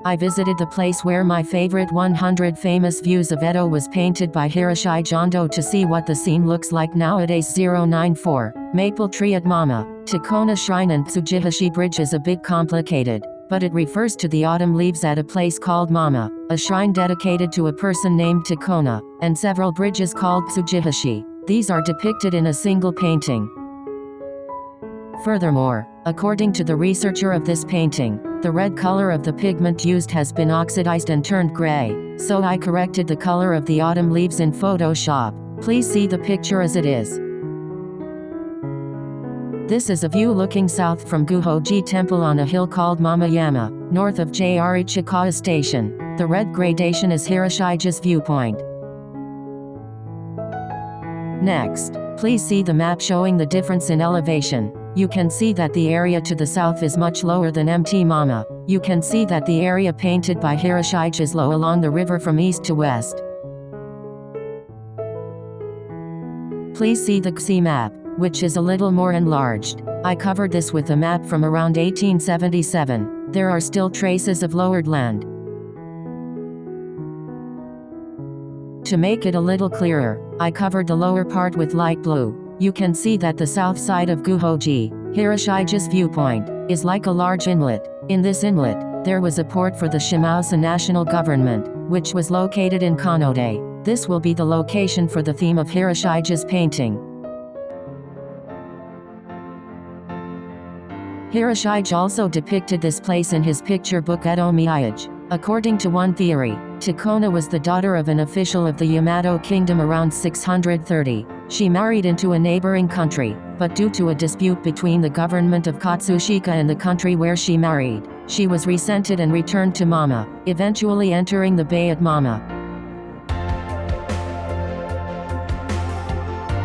I visited the place where my favorite 100 Famous Views of Edo was painted by Hiroshige Ando to see what the scene looks like nowadays. 094. Maple Tree at Mama. Tekona Shrine and Tsugihashi Bridge is a bit complicated, but it refers to the autumn leaves at a place called Mama, a shrine dedicated to a person named Tekona, and several bridges called Tsugihashi. These are depicted in a single painting. Furthermore, according to the researcher of this painting, the red color of the pigment used has been oxidized and turned gray, so I corrected the color of the autumn leaves in Photoshop. Please see the picture as it is. This is a view looking south from Guhoji Temple on a hill called Mamayama, north of JR Ichikawa Station. The red gradation is Hiroshige's viewpoint. Next, please see the map showing the difference in elevation. You can see that the area to the south is much lower than Mt. Mama. You can see that the area painted by Hiroshige is low along the river from east to west. Please see the Ukiyo-e map, which is a little more enlarged. I covered this with a map from around 1877. There are still traces of lowered land. To make it a little clearer, I covered the lower part with light blue. You can see that the south side of Guhoji, Hiroshige's viewpoint, is like a large inlet. In this inlet, there was a port for the Shimausa national government, which was located in Kanode. This will be the location for the theme of Hiroshige's painting. Hiroshige also depicted this place in his picture book Edo Miyage. According to one theory, Tekona was the daughter of an official of the Yamato kingdom around 630. She married into a neighboring country, but due to a dispute between the government of Katsushika and the country where she married, she was resented and returned to Mama, eventually entering the bay at Mama.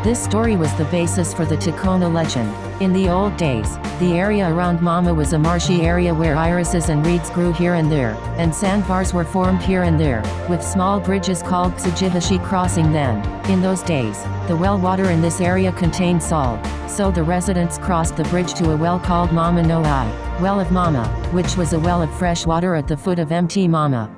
This story was the basis for the Tekona legend. In the old days, the area around Mama was a marshy area where irises and reeds grew here and there, and sandbars were formed here and there, with small bridges called Tsugihashi crossing them. In those days, the well water in this area contained salt, so the residents crossed the bridge to a well called Mama no Ai, Well of Mama, which was a well of fresh water at the foot of Mt. Mama.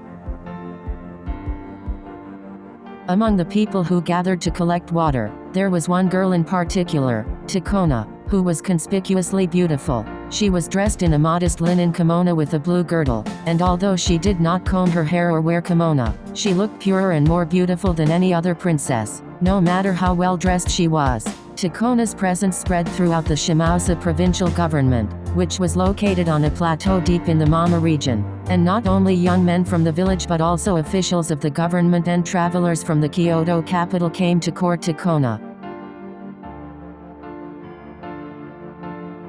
Among the people who gathered to collect water, there was one girl in particular, Tekona, who was conspicuously beautiful. She was dressed in a modest linen kimono with a blue girdle, and although she did not comb her hair or wear kimono, she looked purer and more beautiful than any other princess. No matter how well dressed she was, Tekona's presence spread throughout the Shimausa provincial government, which was located on a plateau deep in the Mama region, and not only young men from the village but also officials of the government and travelers from the Kyoto capital came to court Tekona.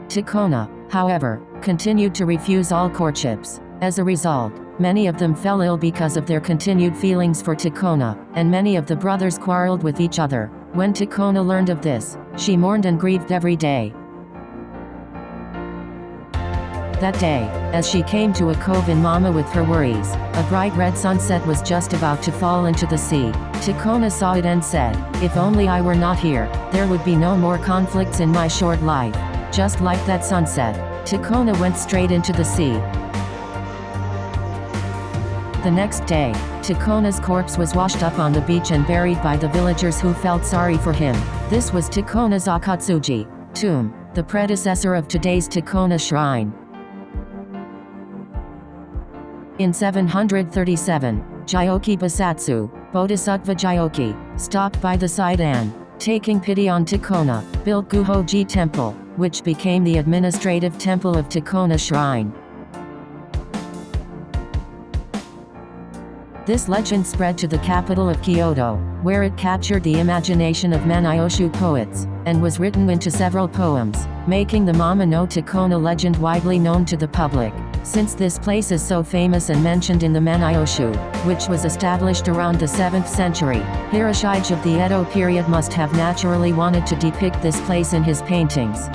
Tekona, however, continued to refuse all courtships. As a result, many of them fell ill because of their continued feelings for Tekona, and many of the brothers quarreled with each other. When Tekona learned of this, she mourned and grieved every day. That day, as she came to a cove in Mama with her worries, a bright red sunset was just about to fall into the sea. Tekona saw it and said, "If only I were not here, there would be no more conflicts in my short life." Just like that sunset, Tekona went straight into the sea. The next day, Tekona's corpse was washed up on the beach and buried by the villagers who felt sorry for him. This was Tekona's Akatsuji tomb, the predecessor of today's Tekona shrine. In 737, Gyoki Basatsu, Bodhisattva Gyoki, stopped by the side and, taking pity on Tekona, built Guhoji Temple, which became the administrative temple of Tekona Shrine. This legend spread to the capital of Kyoto, where it captured the imagination of Man'yoshu poets, and was written into several poems, making the Mama no Tekona legend widely known to the public. Since this place is so famous and mentioned in the Man'yoshu, which was established around the 7th century, Hiroshige of the Edo period must have naturally wanted to depict this place in his paintings.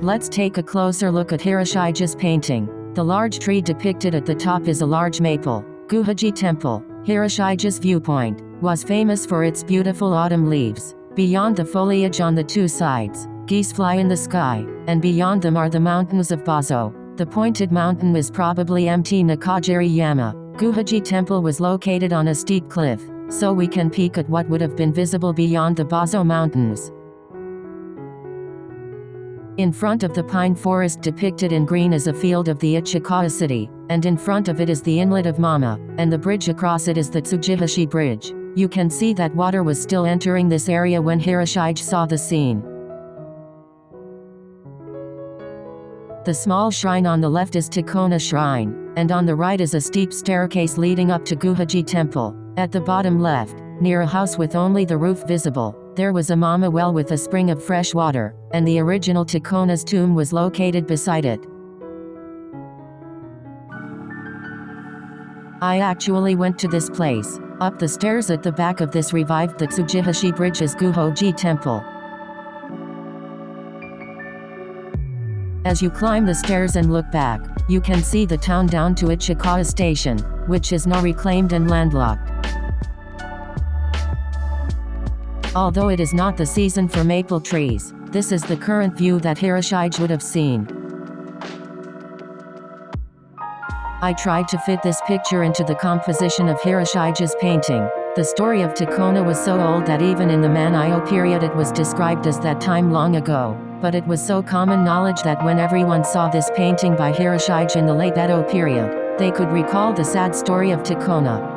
Let's take a closer look at Hiroshige's painting. The large tree depicted at the top is a large maple. Guhoji Temple, Hiroshige's viewpoint, was famous for its beautiful autumn leaves. Beyond the foliage on the two sides, geese fly in the sky, and beyond them are the mountains of Bazo. The pointed mountain was probably Mt. Nakajiri-yama. Guhaji Temple was located on a steep cliff, so we can peek at what would have been visible beyond the Bazo Mountains. In front of the pine forest depicted in green is a field of the Ichikawa city, and in front of it is the inlet of Mama, and the bridge across it is the Tsugihashi Bridge. You can see that water was still entering this area when Hiroshige saw the scene. The small shrine on the left is Tekona Shrine, and on the right is a steep staircase leading up to Guhaji Temple. At the bottom left, near a house with only the roof visible, there was a Mama well with a spring of fresh water, and the original Tekona's tomb was located beside it. I actually went to this place. Up the stairs at the back of this revived the Tsugihashi Bridge is Guhoji Temple. As you climb the stairs and look back, you can see the town down to Ichikawa Station, which is now reclaimed and landlocked. Although it is not the season for maple trees, this is the current view that Hiroshige would have seen. I tried to fit this picture into the composition of Hiroshige's painting. The story of Tekona was so old that even in the Man'yo period it was described as that time long ago, but it was so common knowledge that when everyone saw this painting by Hiroshige in the late Edo period, they could recall the sad story of Tekona.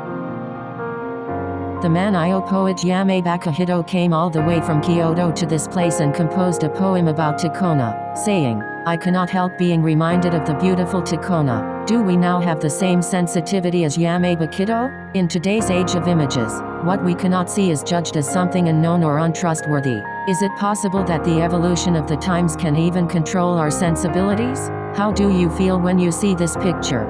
The Man'yo poet Yamei Bakahito came all the way from Kyoto to this place and composed a poem about Tekona, saying, "I cannot help being reminded of the beautiful Tekona." Do we now have the same sensitivity as Yamei Bakahito? In today's age of images, what we cannot see is judged as something unknown or untrustworthy. Is it possible that the evolution of the times can even control our sensibilities? How do you feel when you see this picture?